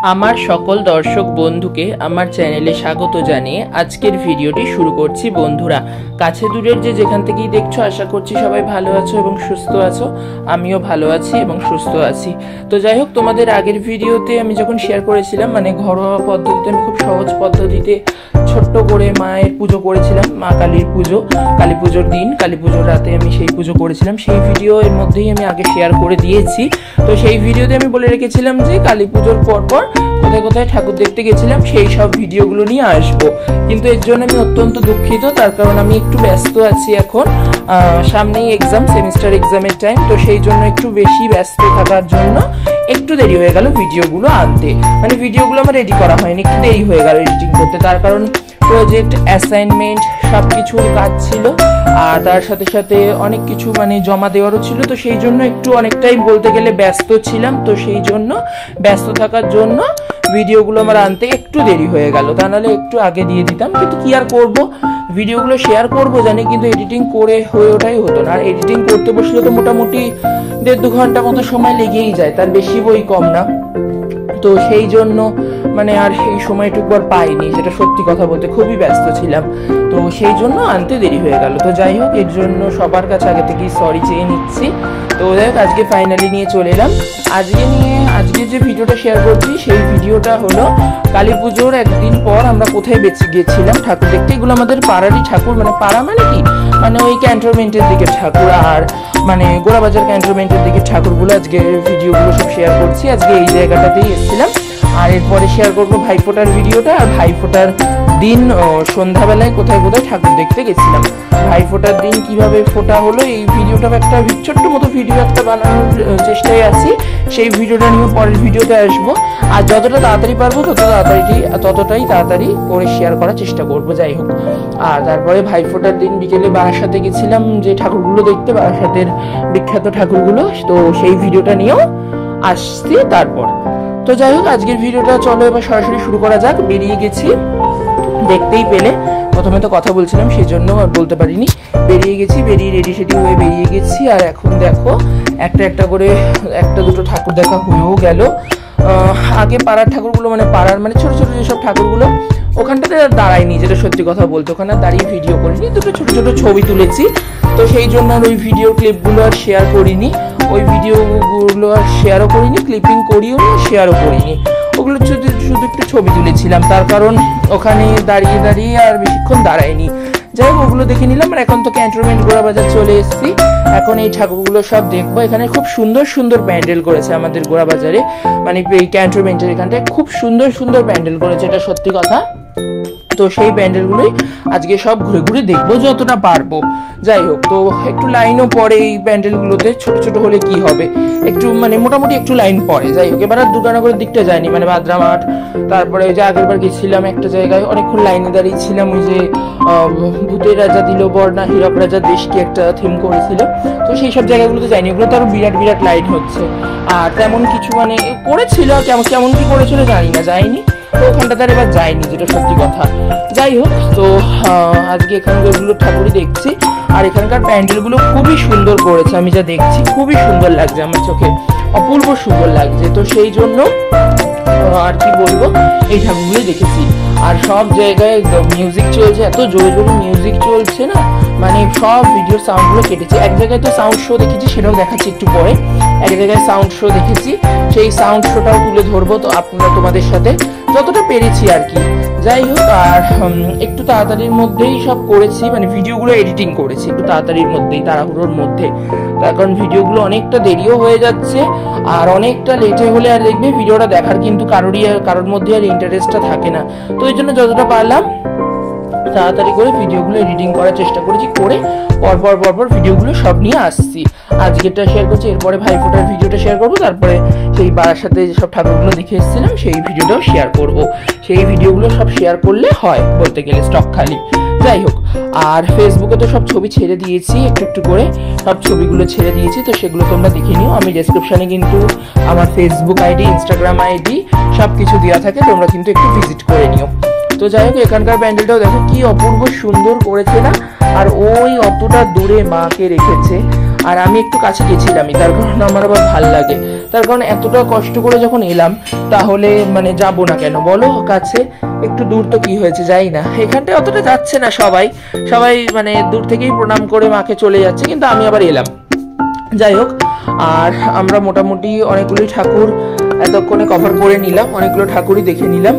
আমার সকল দর্শক বন্ধুকে আমার চ্যানেলে স্বাগত জানিয়ে আজকের ভিডিওটি শুরু করছি। বন্ধুরা, কাছে দূরের যে যেখান থেকেই দেখছো, আশা করছি সবাই ভালো আছো এবং সুস্থ আছো। আমিও ভালো আছি এবং সুস্থ আছি। তো যাই হোক, তোমাদের আগের ভিডিওতে আমি যখন শেয়ার করেছিলাম, মানে ঘরোয়া পদ্ধতিতে আমি খুব সহজ পদ্ধতিতে ছোট্ট করে মায়ের পুজো করেছিলাম, মা কালীর পুজো, কালী পুজোর দিন, কালী পুজোর রাতে আমি সেই পুজো করেছিলাম। সেই ভিডিও এর মধ্যেই আমি আগে শেয়ার করে দিয়েছি। তো সেই ভিডিওতে আমি বলে রেখেছিলাম যে কালী পুজোর পরপর কোথায় কোথায় ঠাকুর দেখতে গেছিলাম সেই সব ভিডিওগুলো নিয়ে আসবো। কিন্তু এর জন্য আমি অত্যন্ত দুঃখিত, তার কারণ আমি একটু ব্যস্ত আছি এখন। সামনেই এক্সাম, সেমিস্টার এক্সামের টাইম, তো সেই জন্য একটু বেশি ব্যস্ত থাকার জন্য একটু দেরি হয়ে গেল ভিডিওগুলো আনতে। মানে ভিডিওগুলো আমার রেডি করা হয়নি, একটু দেরি হয়ে গেল এডিটিং করতে। তার কারণ প্রজেক্ট, অ্যাসাইনমেন্ট সব কিছুর কাজ ছিল, আর তার সাথে সাথে অনেক কিছু মানে জমা দেওয়ারও ছিল। তো সেই জন্য একটু অনেকটাই বলতে গেলে ব্যস্ত ছিলাম। তো সেই জন্য ব্যস্ত থাকার জন্য ভিডিওগুলো আমার আনতে একটু দেরি হয়ে গেল, তা নাহলে একটু আগে দিয়ে দিতাম। কিন্তু কি আর করব, ভিডিওগুলো শেয়ার করব জানি, কিন্তু এডিটিং করে হয়ে ওঠাই হতো না। আর এডিটিং করতে বসলে তো মোটামুটি 1.5-2 ঘন্টা মতো সময় লেগেই যায়, তার বেশি বই কম না। তো সেই জন্য মানে আর এই সময়টুকু আর পাইনি, যেটা সত্যি কথা বলতে খুবই ব্যস্ত ছিলাম। তো সেই জন্য আনতে দেরি হয়ে গেল। তো যাই হোক, এর জন্য সবার কাছে আগে থেকেই সরি চেয়ে নিচ্ছি। তো দেখ, আজকে ফাইনালি নিয়ে চলে এলাম। আজকে যে ভিডিওটা শেয়ার করছি, সেই ভিডিওটা হলো কালী পুজোর একদিন পর আমরা কোথায় গেছিলাম ঠাকুর দেখতে। এগুলো আমাদের পাড়ারই ঠাকুর, মানে পাড়া মানে কি, মানে ওই ক্যান্টনমেন্টের দিকে ঠাকুর, আর মানে গোড়াবাজার ক্যান্টনমেন্টের দিকে ঠাকুরগুলো আজকে ভিডিওগুলো সব শেয়ার করছি। আজকে এই জায়গাটাতেই এসেছিলাম। আর এরপরে শেয়ার করবো ভাইফোঁটার ভিডিওটা। আর ভাইফোঁটার দিন সন্ধ্যাবেলায় কোথায় কোথায় ঠাকুর দেখতে গেছিলাম, ভাইফোঁটার দিন কিভাবে ফোঁটা হলো, এই ভিডিওটা একটা ছোট্ট মতো ভিডিও একটা বানানোর চেষ্টায় আছি। সেই ভিডিওটা নিয়ে পরের ভিডিওতে আসবো। আর যতটা তাড়াতাড়ি পারবো ততটাই তাড়াতাড়ি করে শেয়ার করার চেষ্টা করবো। যাই হোক, আর তারপরে ভাইফোঁটার দিন বিকেলে বারাসাতে গেছিলাম যে ঠাকুরগুলো দেখতে, বারাসাতের বিখ্যাত ঠাকুরগুলো। তো সেই ভিডিওটা নিয়েও আসছি তারপর। তো যাই হোক, আজকের ভিডিওটা চলো এবার সরাসরি শুরু করা যাক। বেরিয়ে গেছি, দেখতেই পেলে, প্রথমে তো কথা বলছিলাম সেই জন্য আর বলতে পারিনি। বেরিয়ে রেডি সেডি হয়ে বেরিয়ে গেছি। আর এখন দেখো, একটা করে একটা দুটো ঠাকুর দেখা হয়েও গেল। আগে পাড়ার ঠাকুরগুলো, মানে পাড়ার মানে ছোট ছোট যেসব ঠাকুরগুলো, ওখানটাতে দাঁড়াইনি, যেটা সত্যি কথা বলতে। ওখানে দাঁড়িয়ে ভিডিও করিনি, দুটো ছোট ছোট ছবি তুলেছি। তো সেই জন্য আর ওই ভিডিও ক্লিপগুলো আর শেয়ার করিনি, ওই ভিডিওগুলো আর শেয়ারও করিনি, ক্লিপিং করিও নি, শেয়ারও করিনি। ওগুলো শুধু একটু ছবি তুলেছিলাম, তার কারণ ওখানে দাঁড়িয়ে আর বেশিক্ষণ দাঁড়ায়নি। যাই হোক, ওগুলো দেখে নিলাম। আর এখন তো ক্যান্টনমেন্ট গোড়াবাজার চলে এসেছি। এখন এই ঠাকুরগুলো সব দেখবো। এখানে খুব সুন্দর সুন্দর প্যান্ডেল করেছে আমাদের গোড়াবাজারে, মানে এই ক্যান্টনমেন্টের এখানটায় খুব সুন্দর সুন্দর প্যান্ডেল করেছে, এটা সত্যি কথা। তো সেই প্যান্ডেলগুলোই আজকে সব ঘুরে ঘুরে দেখবো যতটা পারবো। যাই হোক, তো একটু লাইনও পড়ে এই প্যান্ডেলগুলোতে, ছোট ছোট হলে কি হবে, একটু মানে মোটামুটি একটু লাইন পড়ে। যাই হোক, এবার আর দুর্গানগরের দিকটা যায়নি, মানে বাদরা মাঠ, তারপরে ওই যে আগেরবার গেছিলাম একটা জায়গায়, অনেকক্ষণ লাইনে দাঁড়িয়েছিলাম। ওই যে ভূতের রাজা দিল বর না হীরক রাজা দেশ কি একটা থিম করেছিল, তো সেই সব জায়গাগুলোতে যাইনি। ওগুলো তো আরো বিরাট বিরাট লাইন হচ্ছে। আর তেমন কিছু মানে করেছিল, কেমন কি করেছিল জানি না, যাইনি। তো ওখানটাতে এবার যাইনি, যেটা সত্যি কথা। যাই হোক, তো আজকে এখানকার ঠাকুরই দেখছি। আর এখানকার প্যান্ডেলগুলো খুবই সুন্দর করেছে, আমি যা দেখছি খুবই সুন্দর লাগছে আমার চোখে, অপূর্ব সুন্দর লাগছে। তো সেই জন্য আর কি বলবো, এই ঠাকুরগুলোই দেখেছি। আর সব জায়গায় মিউজিক চলছে, এত জোরে জোরে মিউজিক চলছে না, মানে সব ভিডিওর সাউন্ডগুলো কেটেছে। এক জায়গায় তো সাউন্ড শো দেখেছি, সেটাও দেখাচ্ছি একটু পরে। এক জায়গায় সাউন্ড শো দেখেছি, সেই সাউন্ড শোটাও তুলে ধরবো তো তোমাদের সাথে যতটা পেরেছি আর কি। যাই হোক, আর একটু তাড়াতাড়ির মধ্যেই সব করেছি, মানে ভিডিওগুলো এডিটিং করেছি একটু তাড়াতাড়ির মধ্যেই, তাড়াহুড়োর মধ্যে। তার কারণ ভিডিওগুলো অনেকটা দেরিও হয়ে যাচ্ছে, আর অনেকটা লেটে হলে আর দেখবে ভিডিওটা দেখার কিন্তু কারোর মধ্যে আর ইন্টারেস্টটা থাকে না। তো এই জন্য যতটা পারলাম তাড়াতাড়ি করে ভিডিওগুলো এডিটিং করার চেষ্টা করেছি, করে পরপর ভিডিওগুলো সব নিয়ে আসছি। আজকেরটা শেয়ার করছি, এরপরে ভাইফোঁটার ভিডিওটা শেয়ার করবো, তারপরে সেই বারাসাতে যেসব ঠাকুরগুলো দেখে এসেছিলাম সেই ভিডিওটাও শেয়ার করব। সেই ভিডিওগুলো সব শেয়ার করলে হয় বলতে গেলে, স্টক খালি। যাই হোক, আর ফেসবুকে তো সব ছবি ছেড়ে দিয়েছি, একটু করে সব ছবিগুলো ছেড়ে দিয়েছি। তো সেগুলো তোমরা দেখে নিও। আমি ডেসক্রিপশনে কিন্তু আমার ফেসবুক আইডি, ইনস্টাগ্রাম আইডি সব কিছু দেওয়া থাকে, তোমরা কিন্তু একটু ভিজিট করে নিও। তো যাই হোক, এখানকার প্যান্ডেলটাও দেখো কি অপূর্ব সুন্দর করেছে না। আর ওই অতটা দূরে মাকে রেখেছে, আর আমি একটু কাছে গেছিলামই, তার কারণ আমার আবার ভাল লাগে। তার কারণ এতটা কষ্ট করে যখন এলাম তাহলে মানে যাবো না কেন বলো, কাছে একটু দূর তো কি হয়েছে, যাই না। এখানটায় অতটা যাচ্ছে না সবাই, সবাই মানে দূর থেকেই প্রণাম করে মাকে চলে যাচ্ছে, কিন্তু আমি আবার এলাম। যাই হোক, আর আমরা মোটামুটি অনেকগুলি ঠাকুর এতক্ষণে কভার করে নিলাম, অনেকগুলো ঠাকুরই দেখে নিলাম।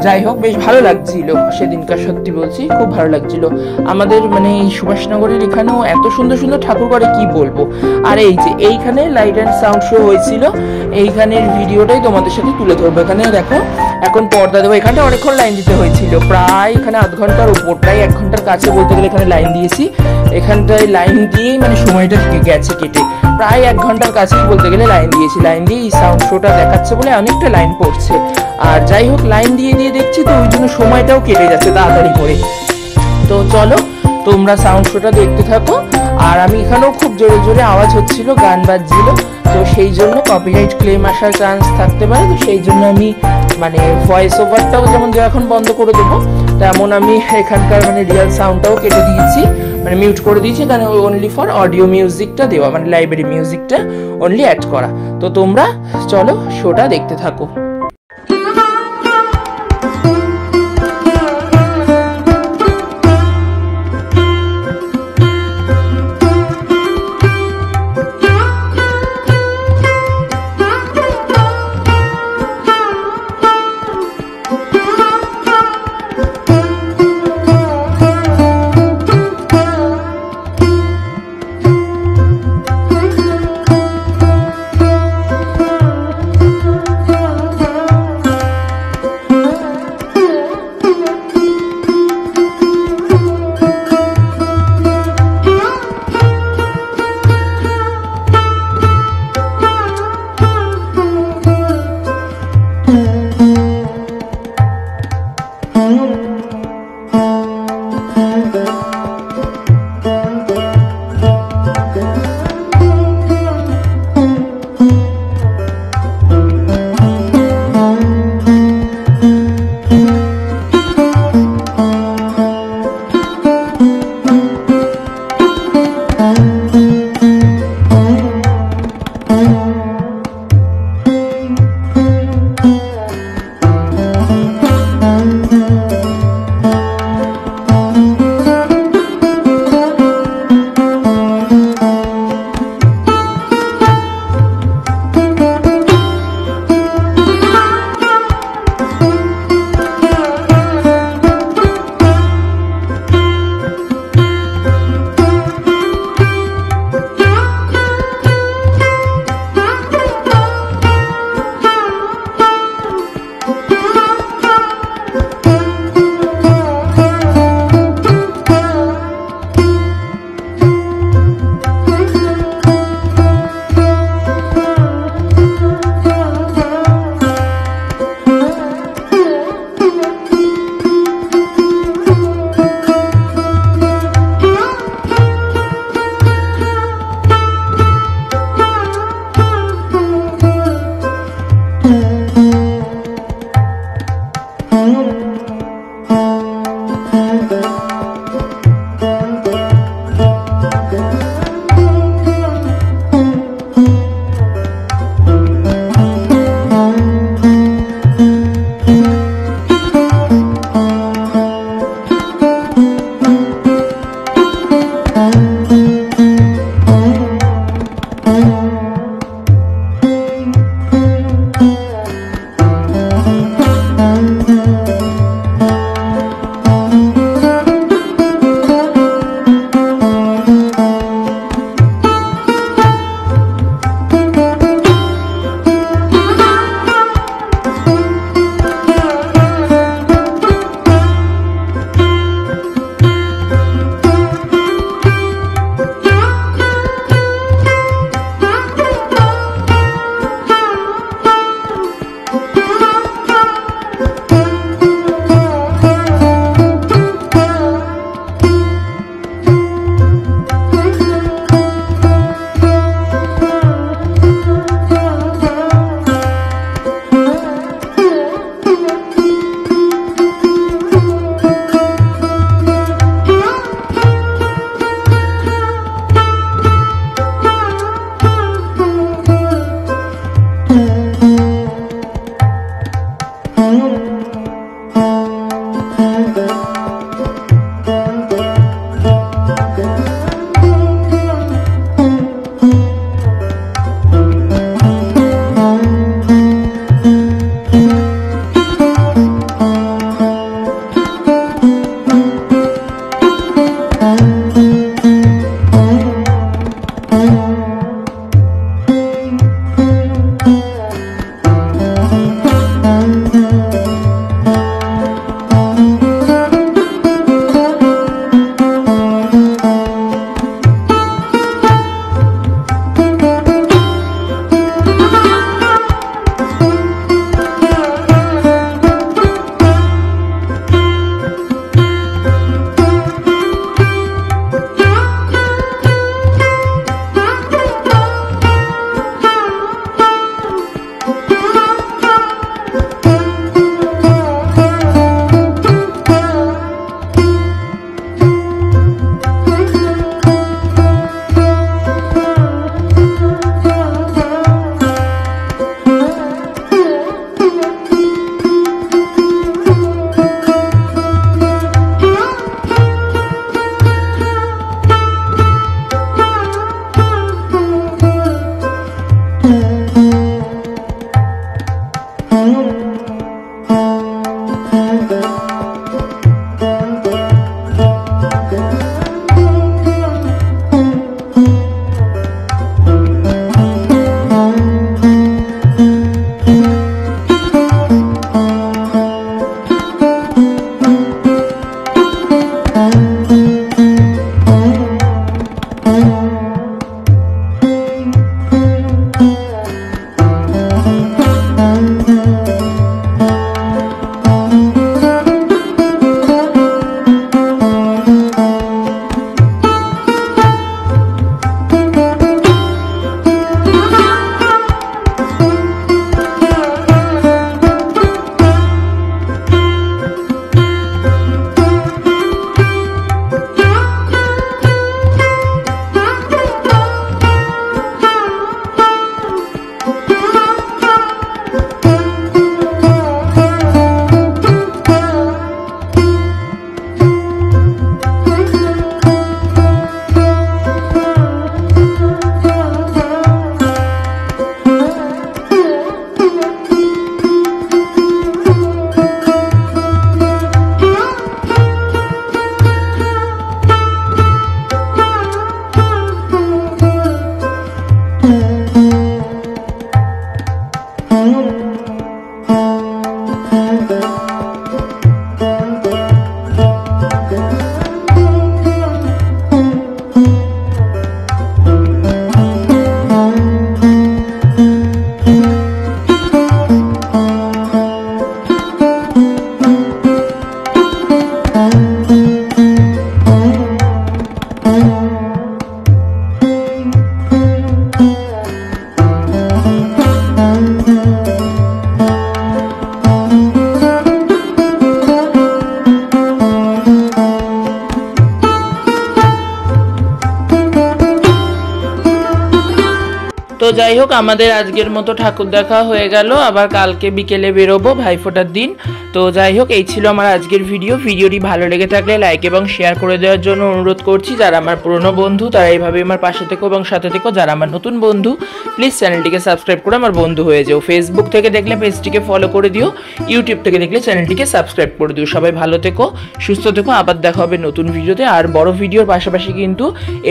যাই হোক, বেশ ভালো লাগছিল সেদিনকার, সত্যি বলছি খুব ভালো লাগছিল। আমাদের মানে এই সুভাষনগরের এখানেও এত সুন্দর সুন্দর ঠাকুর করে কি বলবো। আর এই যে এইখানে লাইট অ্যান্ড সাউন্ড শো হয়েছিল, এইখানের ভিডিওটাই তোমাদের সাথে তুলে ধরবো। এখানে দেখো এখন পর্দা দেবো, এখানটা অনেকক্ষণ লাইন দিতে হয়েছিল, প্রায় এখানে আধ ঘন্টার উপর, প্রায় 1 ঘন্টার কাছে বলতে গেলে এখানে লাইন দিয়েছি। এখানটায় লাইন দিয়েই মানে সময়টা গেছে কেটে, প্রায় 1 ঘন্টার কাছেই বলতে গেলে লাইন দিয়েছি। লাইন দিয়ে এই সাউন্ড শোটা দেখাচ্ছে বলে অনেকটা লাইন পড়ছে। আর যাই হোক, লাইন দিয়ে দিয়ে দেখছি তো ওই জন্য সময়টাও কেটে যাচ্ছে তাড়াতাড়ি করে। তো চলো তোমরা সাউন্ড শোটা দেখতে থাকো। আর আমি এখানেও খুব জোরে জোরে আওয়াজ হচ্ছিল, গান বাজছিল, তো সেই জন্য কপিরাইট ক্লেম আসার চান্স থাকতে পারে। তো সেই জন্য আমি মানে ভয়েস ওভারটাও যেমন এখন বন্ধ করে দেবো, তেমন আমি এখানকার মানে রিয়েল সাউন্ডটাও কেটে দিয়েছি, মানে মিউট করে দিয়েছি। এখানে অনলি ফর অডিও মিউজিকটা দেওয়া, মানে লাইব্রেরি মিউজিকটা অনলি অ্যাড করা। তো তোমরা চলো শোটা দেখতে থাকো। যাই হোক, আমাদের আজকের মতো ঠাকুর দেখা হয়ে গেল, আবার কালকে বিকেলে বেরোবো ভাইফোঁটার দিন। তো যাই হোক, এই ছিল আমার আজকের ভিডিওটি ভালো লেগে থাকলে লাইক এবং শেয়ার করে দেওয়ার জন্য অনুরোধ করছি। যারা আমার পুরনো বন্ধু তারা এইভাবে আমার পাশে থেকো এবং সাথে থেকো। যারা আমার নতুন বন্ধু প্লিজ চ্যানেলটিকে সাবস্ক্রাইব করে আমার বন্ধু হয়ে যাও। ফেসবুক থেকে দেখলে পেজটিকে ফলো করে দিও, ইউটিউব থেকে দেখলে চ্যানেলটিকে সাবস্ক্রাইব করে দিও। সবাই ভালো থেকো, সুস্থ থেকো, আবার দেখা হবে নতুন ভিডিওতে। আর বড় ভিডিওর পাশাপাশি কিন্তু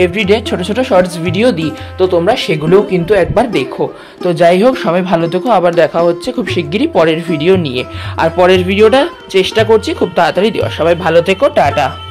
এভরিডে ছোট ছোট শর্টস ভিডিও দিই, তো তোমরা সেগুলোও কিন্তু একবার দেখো। তো যাই হোক, সবাই ভালো থেকো, আবার দেখা হচ্ছে খুব শিগগিরই পরের ভিডিও নিয়ে। আর পরের ভিডিওটা চেষ্টা করছি খুব তাড়াতাড়ি দেওয়া। সবাই ভালো থেকো, টাটা।